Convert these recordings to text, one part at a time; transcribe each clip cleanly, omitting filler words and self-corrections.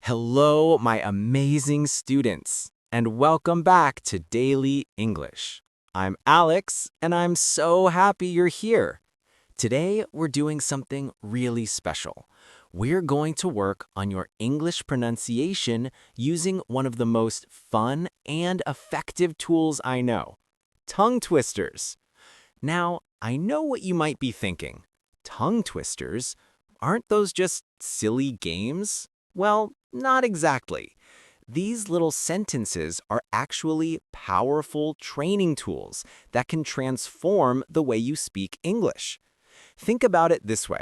Hello, my amazing students, and welcome back to Daily English. I'm Alex, and I'm so happy you're here. Today, we're doing something really special. We're going to work on your English pronunciation using one of the most fun and effective tools I know, tongue twisters. Now, I know what you might be thinking. Tongue twisters? Aren't those just silly games? Well, not exactly. These little sentences are actually powerful training tools that can transform the way you speak English. Think about it this way.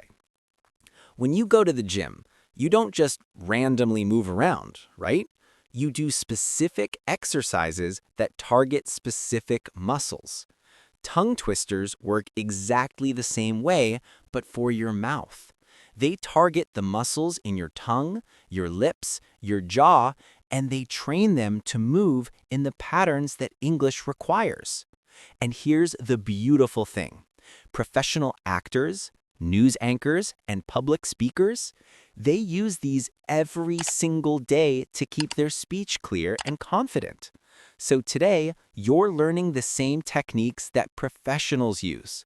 When you go to the gym, you don't just randomly move around, right? You do specific exercises that target specific muscles. Tongue twisters work exactly the same way, but for your mouth. They target the muscles in your tongue, your lips, your jaw, and they train them to move in the patterns that English requires. And here's the beautiful thing. Professional actors, news anchors, and public speakers, they use these every single day to keep their speech clear and confident. So today, you're learning the same techniques that professionals use.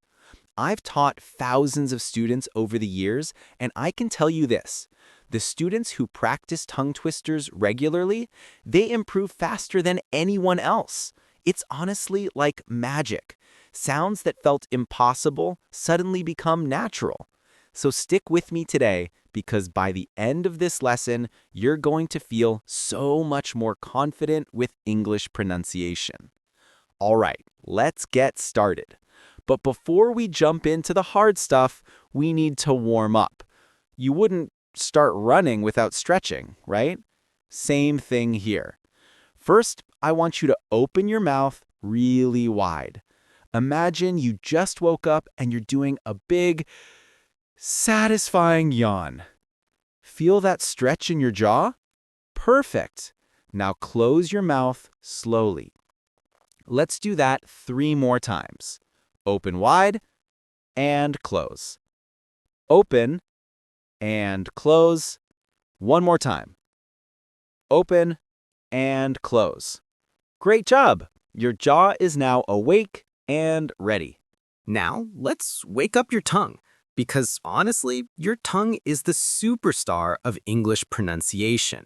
I've taught thousands of students over the years, and I can tell you this. The students who practice tongue twisters regularly, they improve faster than anyone else. It's honestly like magic. Sounds that felt impossible suddenly become natural. So stick with me today, because by the end of this lesson, you're going to feel so much more confident with English pronunciation. All right, let's get started. But before we jump into the hard stuff, we need to warm up. You wouldn't start running without stretching, right? Same thing here. First, I want you to open your mouth really wide. Imagine you just woke up and you're doing a big, satisfying yawn. Feel that stretch in your jaw? Perfect. Now close your mouth slowly. Let's do that 3 more times. Open wide and close. Open and close. One more time. Open and close. Great job! Your jaw is now awake and ready. Now, let's wake up your tongue, because honestly, your tongue is the superstar of English pronunciation.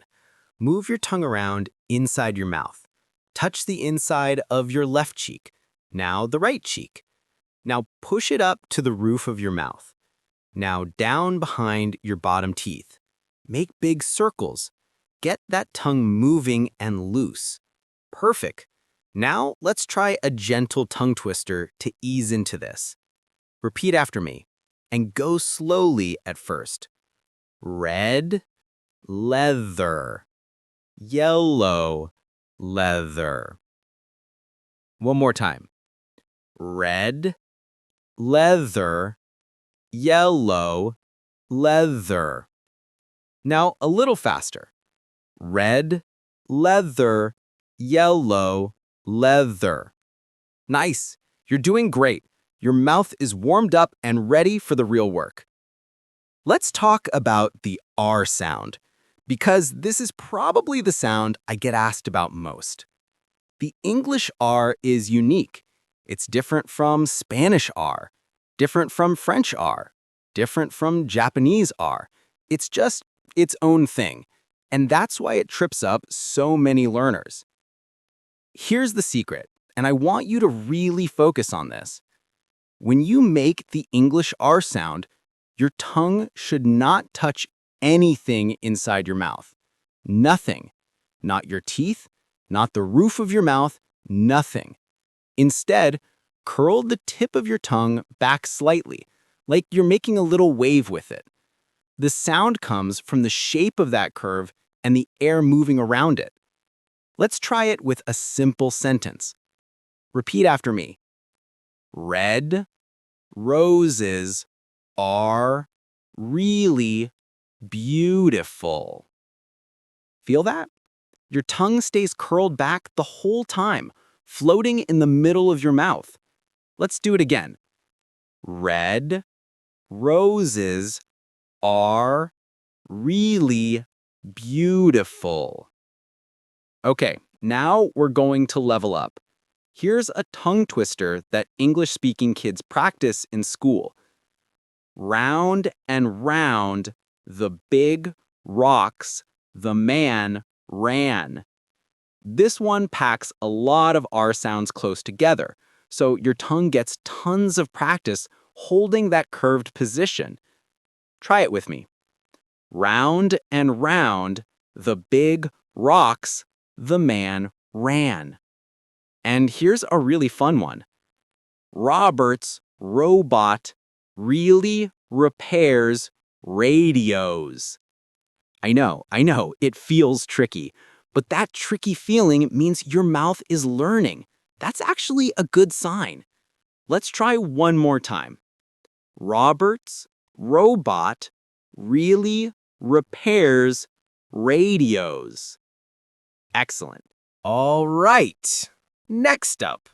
Move your tongue around inside your mouth. Touch the inside of your left cheek. Now the right cheek. Now push it up to the roof of your mouth. Now down behind your bottom teeth. Make big circles. Get that tongue moving and loose. Perfect. Now let's try a gentle tongue twister to ease into this. Repeat after me, and go slowly at first. Red, leather, yellow, leather. One more time. Red, leather, yellow, leather. Now a little faster. Red, leather, yellow, leather. Nice. You're doing great. Your mouth is warmed up and ready for the real work. Let's talk about the R sound, because this is probably the sound I get asked about most. The English R is unique. It's different from Spanish R, different from French R, different from Japanese R. It's just its own thing, and that's why it trips up so many learners. Here's the secret, and I want you to really focus on this. When you make the English R sound, your tongue should not touch anything inside your mouth. Nothing. Not your teeth, not the roof of your mouth, nothing. Instead, curl the tip of your tongue back slightly, like you're making a little wave with it. The sound comes from the shape of that curve and the air moving around it. Let's try it with a simple sentence. Repeat after me. Red roses are really beautiful. Feel that? Your tongue stays curled back the whole time, floating in the middle of your mouth. Let's do it again. Red roses are really Beautiful. Okay, now we're going to level up. Here's a tongue twister that English-speaking kids practice in school. Round and round, the big rocks, the man ran. This one packs a lot of R sounds close together, so your tongue gets tons of practice holding that curved position. Try it with me. Round and round, the big rocks, the man ran. And here's a really fun one. Robert's robot really repairs radios. I know, it feels tricky, but that tricky feeling means your mouth is learning. That's actually a good sign. Let's try one more time. Robert's robot really repairs radios. Excellent. All right. Next up,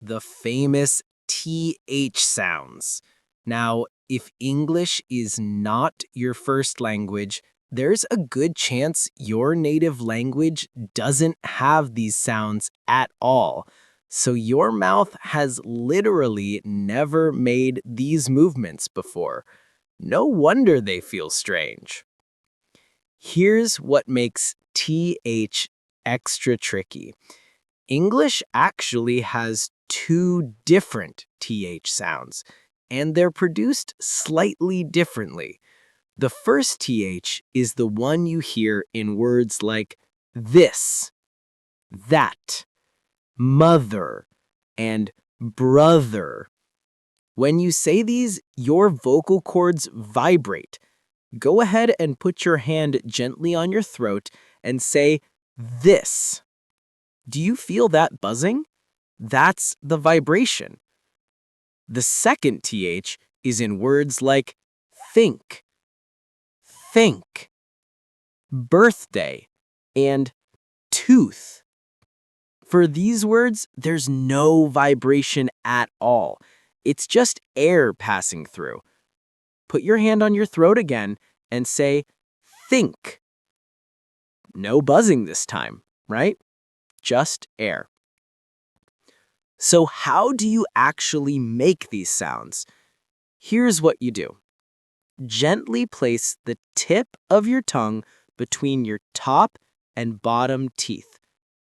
the famous TH sounds. Now, if English is not your first language, there's a good chance your native language doesn't have these sounds at all. So your mouth has literally never made these movements before. No wonder they feel strange. Here's what makes TH extra tricky. English actually has two different TH sounds, and they're produced slightly differently. The first TH is the one you hear in words like this, that, mother, and brother. When you say these, your vocal cords vibrate. Go ahead and put your hand gently on your throat and say this. Do you feel that buzzing? That's the vibration. The second TH is in words like think, birthday, and tooth. For these words, there's no vibration at all. It's just air passing through. Put your hand on your throat again and say think. No buzzing this time, right? Just air. So how do you actually make these sounds? Here's what you do. Gently place the tip of your tongue between your top and bottom teeth.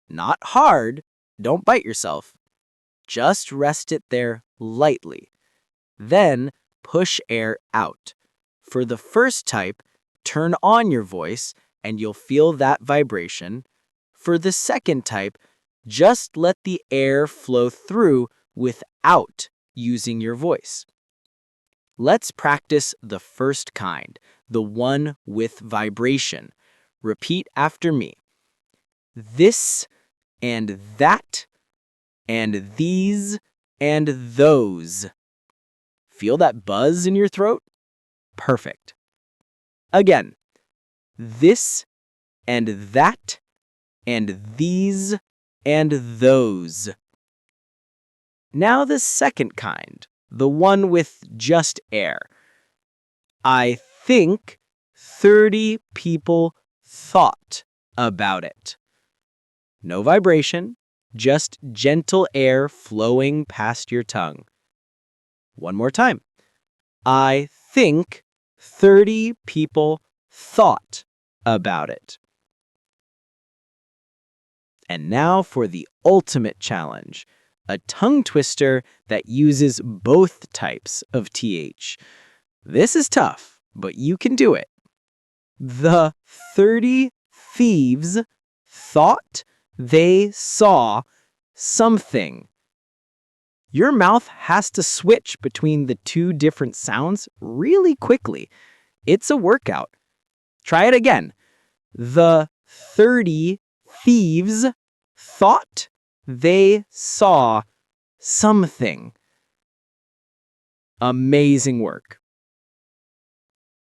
Not hard, don't bite yourself. Just rest it there lightly. Then push air out. For the first type, turn on your voice and you'll feel that vibration. For the second type, just let the air flow through without using your voice. Let's practice the first kind, the one with vibration. Repeat after me. This and that and these and those. Feel that buzz in your throat? Perfect. Again, this and that and these and those. Now the second kind, the one with just air. I think 30 people thought about it. No vibration, just gentle air flowing past your tongue. One more time. I think 30 people thought about it. And now for the ultimate challenge, a tongue twister that uses both types of TH. This is tough, but you can do it. The 30 thieves thought they saw something. Your mouth has to switch between the two different sounds really quickly. It's a workout. Try it again. The 30 thieves thought they saw something. Amazing work.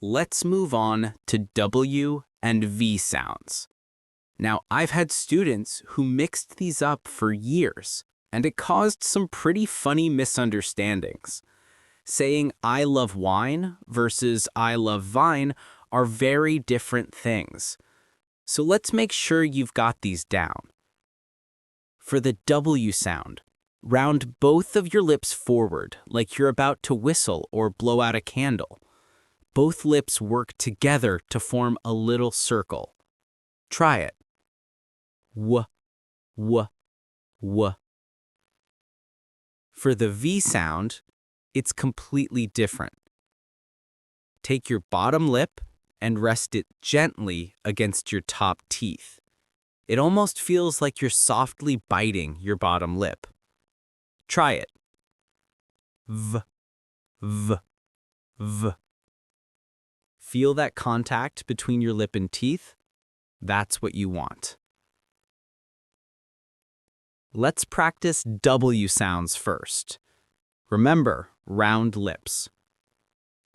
Let's move on to W and V sounds. Now, I've had students who mixed these up for years, and it caused some pretty funny misunderstandings. Saying I love wine versus I love vine are very different things. So let's make sure you've got these down. For the W sound, round both of your lips forward like you're about to whistle or blow out a candle. Both lips work together to form a little circle. Try it. W, w, w. For the V sound, it's completely different. Take your bottom lip and rest it gently against your top teeth. It almost feels like you're softly biting your bottom lip. Try it. V, v, v. Feel that contact between your lip and teeth? That's what you want. Let's practice W sounds first. Remember, round lips.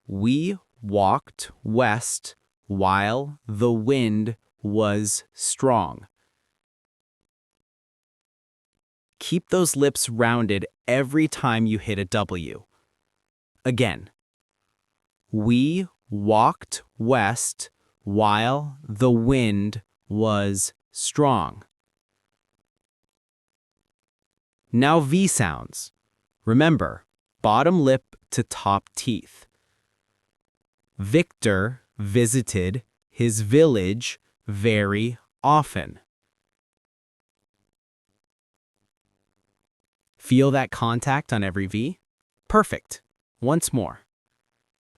We walked west while the wind was strong. Keep those lips rounded every time you hit a W. Again. We walked west while the wind was strong. Now V sounds. Remember, bottom lip to top teeth. Victor visited his village very often. Feel that contact on every V? Perfect. Once more.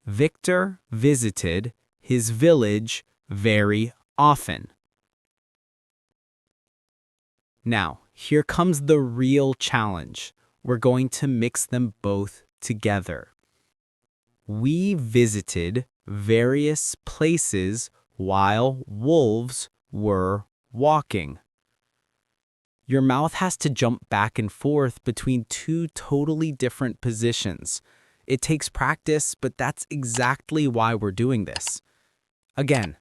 Victor visited his village very often. Now, here comes the real challenge. We're going to mix them both together. We visited various places while wolves were walking. Your mouth has to jump back and forth between two totally different positions. It takes practice, but that's exactly why we're doing this. Again,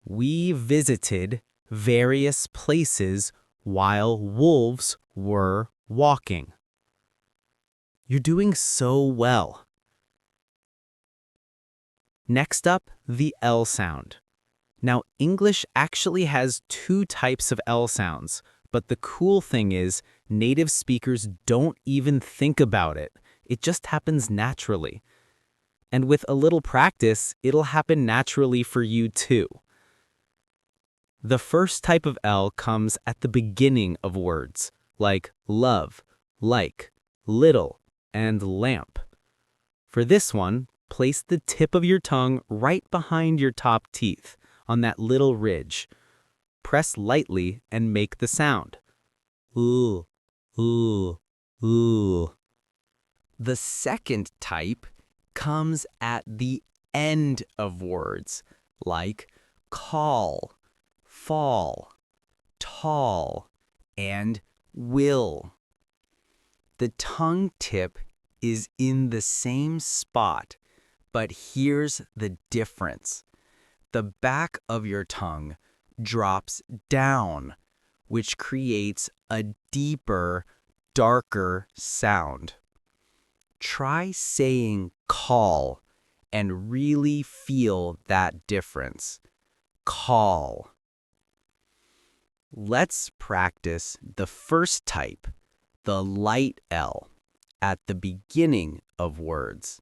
we visited various places while wolves were walking. You're doing so well. Next up, the L sound. Now, English actually has two types of L sounds, but the cool thing is native speakers don't even think about it. It just happens naturally. And with a little practice, it'll happen naturally for you too. The first type of L comes at the beginning of words, like love, like, little, and lamp. For this one, place the tip of your tongue right behind your top teeth, on that little ridge. Press lightly and make the sound. Ooh, ooh, ooh. The second type comes at the end of words, like call, fall, tall, and will. The tongue tip is in the same spot, but here's the difference. The back of your tongue drops down, which creates a deeper, darker sound. Try saying call and really feel that difference. Call. Let's practice the first type, the light L, at the beginning of words.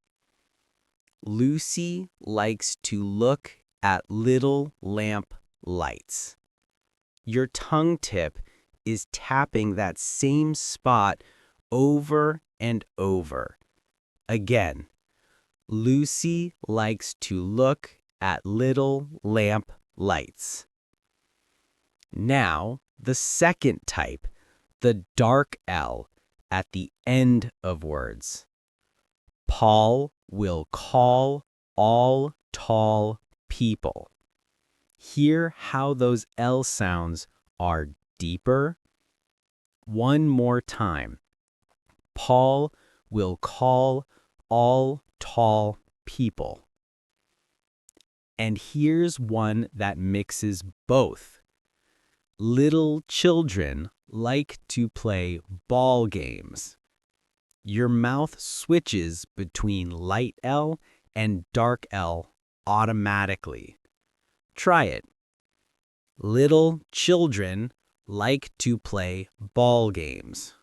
Lucy likes to look at little lamp lights. Your tongue tip is tapping that same spot over and over. Again, Lucy likes to look at little lamp lights. Now, the second type, the dark L, at the end of words. Paul will call all tall people. Hear how those L sounds are deeper? One more time. Paul will call all tall people. And here's one that mixes both. Little children like to play ball games. Your mouth switches between light L and dark L automatically. Try it. Little children like to play ball games.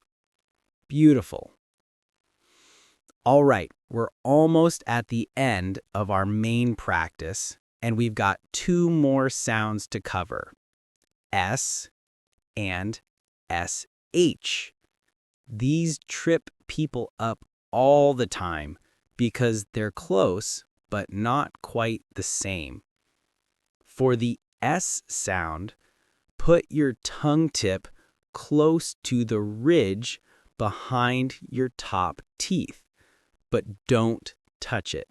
Beautiful. All right, we're almost at the end of our main practice, and we've got two more sounds to cover, S and SH. These trip people up all the time because they're close, but not quite the same. For the S sound, put your tongue tip close to the ridge behind your top teeth, but don't touch it.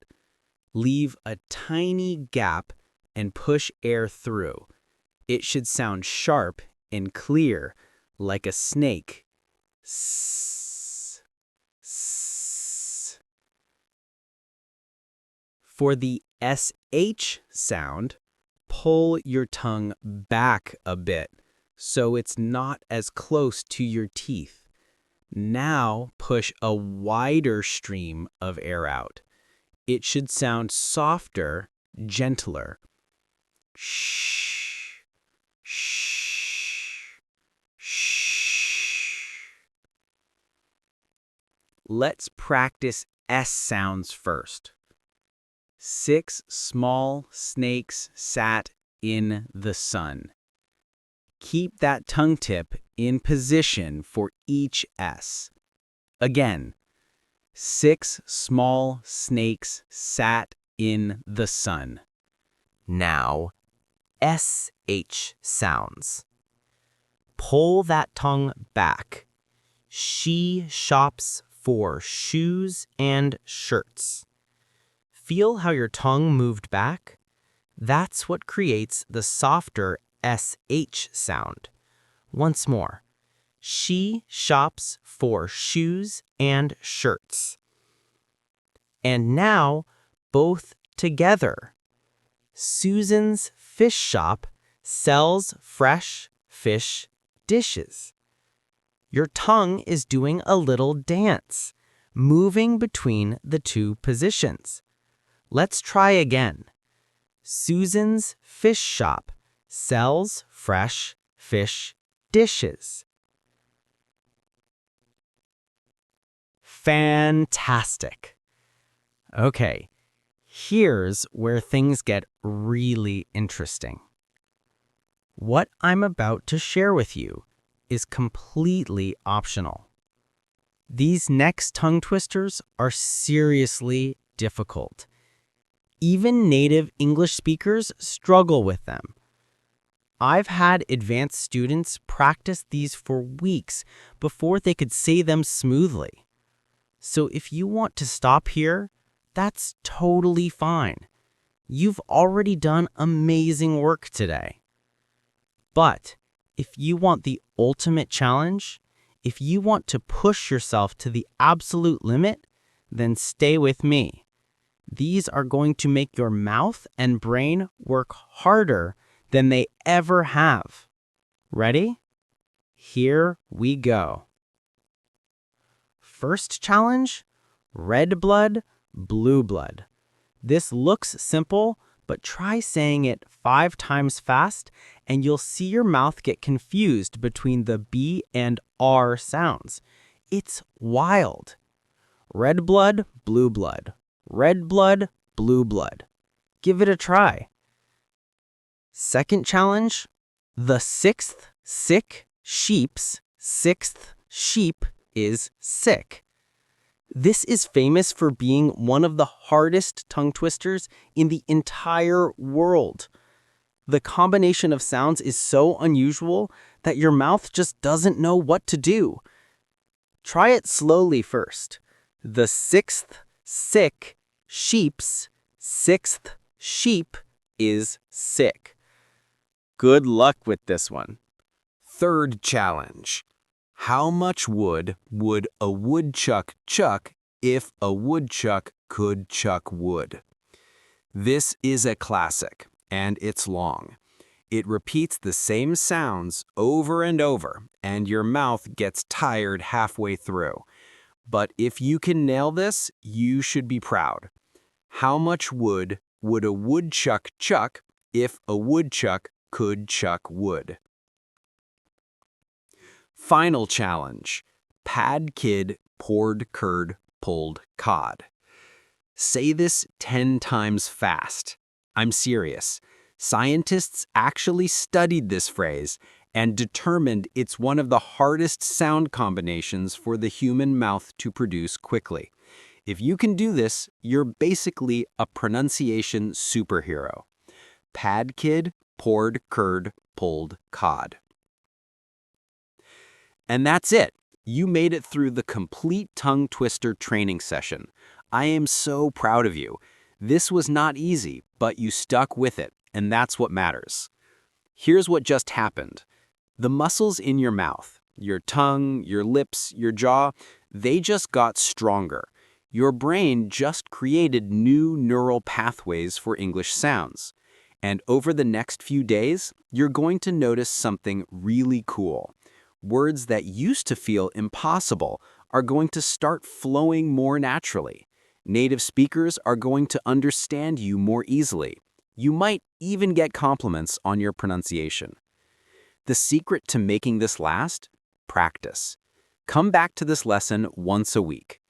Leave a tiny gap and push air through. It should sound sharp and clear, like a snake. S, s. For the SH sound, pull your tongue back a bit so it's not as close to your teeth. Now push a wider stream of air out. It should sound softer, gentler. Shh, shh, shh. Let's practice S sounds first. 6 small snakes sat in the sun. Keep that tongue tip in position for each S. Again, 6 small snakes sat in the sun. Now, SH sounds. Pull that tongue back. She shops for shoes and shirts. Feel how your tongue moved back? That's what creates the softer SH sound. Once more. She shops for shoes and shirts. And now, both together. Susan's fish shop sells fresh fish dishes. Your tongue is doing a little dance, moving between the two positions. Let's try again. Susan's fish shop sells fresh fish dishes. Fantastic. Okay, here's where things get really interesting. What I'm about to share with you is completely optional. These next tongue twisters are seriously difficult. Even native English speakers struggle with them. I've had advanced students practice these for weeks before they could say them smoothly. So if you want to stop here, that's totally fine. You've already done amazing work today. But if you want the ultimate challenge, if you want to push yourself to the absolute limit, then stay with me. These are going to make your mouth and brain work harder than they ever have. Ready? Here we go. First challenge, red blood, blue blood. This looks simple, but try saying it 5 times fast and you'll see your mouth get confused between the B and R sounds. It's wild. Red blood, blue blood. Red blood, blue blood. Give it a try. Second challenge, the 6th sick sheep's 6th sheep is sick. This is famous for being one of the hardest tongue twisters in the entire world. The combination of sounds is so unusual that your mouth just doesn't know what to do. Try it slowly first. The 6th sick sheep's 6th sheep is sick. Good luck with this one. Third challenge. How much wood would a woodchuck chuck if a woodchuck could chuck wood? This is a classic, and it's long. It repeats the same sounds over and over, and your mouth gets tired halfway through. But if you can nail this, you should be proud. How much wood would a woodchuck chuck if a woodchuck could chuck wood. Final challenge. Pad kid poured curd pulled cod. Say this 10 times fast. I'm serious. Scientists actually studied this phrase and determined it's one of the hardest sound combinations for the human mouth to produce quickly. If you can do this, you're basically a pronunciation superhero. Pad kid poured curd pulled cod. And that's it. You made it through the complete tongue twister training session. I am so proud of you. This was not easy, but you stuck with it, and that's what matters. Here's what just happened. The muscles in your mouth, your tongue, your lips, your jaw, they just got stronger. Your brain just created new neural pathways for English sounds. And over the next few days, you're going to notice something really cool. Words that used to feel impossible are going to start flowing more naturally. Native speakers are going to understand you more easily. You might even get compliments on your pronunciation. The secret to making this last? Practice. Come back to this lesson once a week.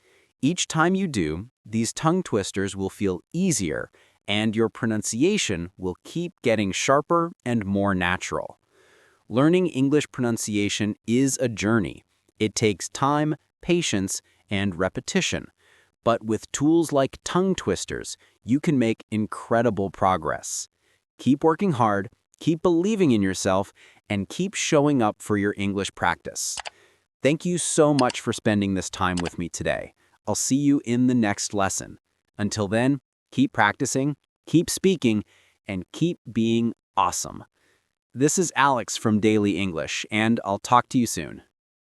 Each time you do, these tongue twisters will feel easier, and your pronunciation will keep getting sharper and more natural. Learning English pronunciation is a journey. It takes time, patience, and repetition. But with tools like tongue twisters, you can make incredible progress. Keep working hard, keep believing in yourself, and keep showing up for your English practice. Thank you so much for spending this time with me today. I'll see you in the next lesson. Until then, keep practicing, keep speaking, and keep being awesome. This is Alex from Daily English, and I'll talk to you soon.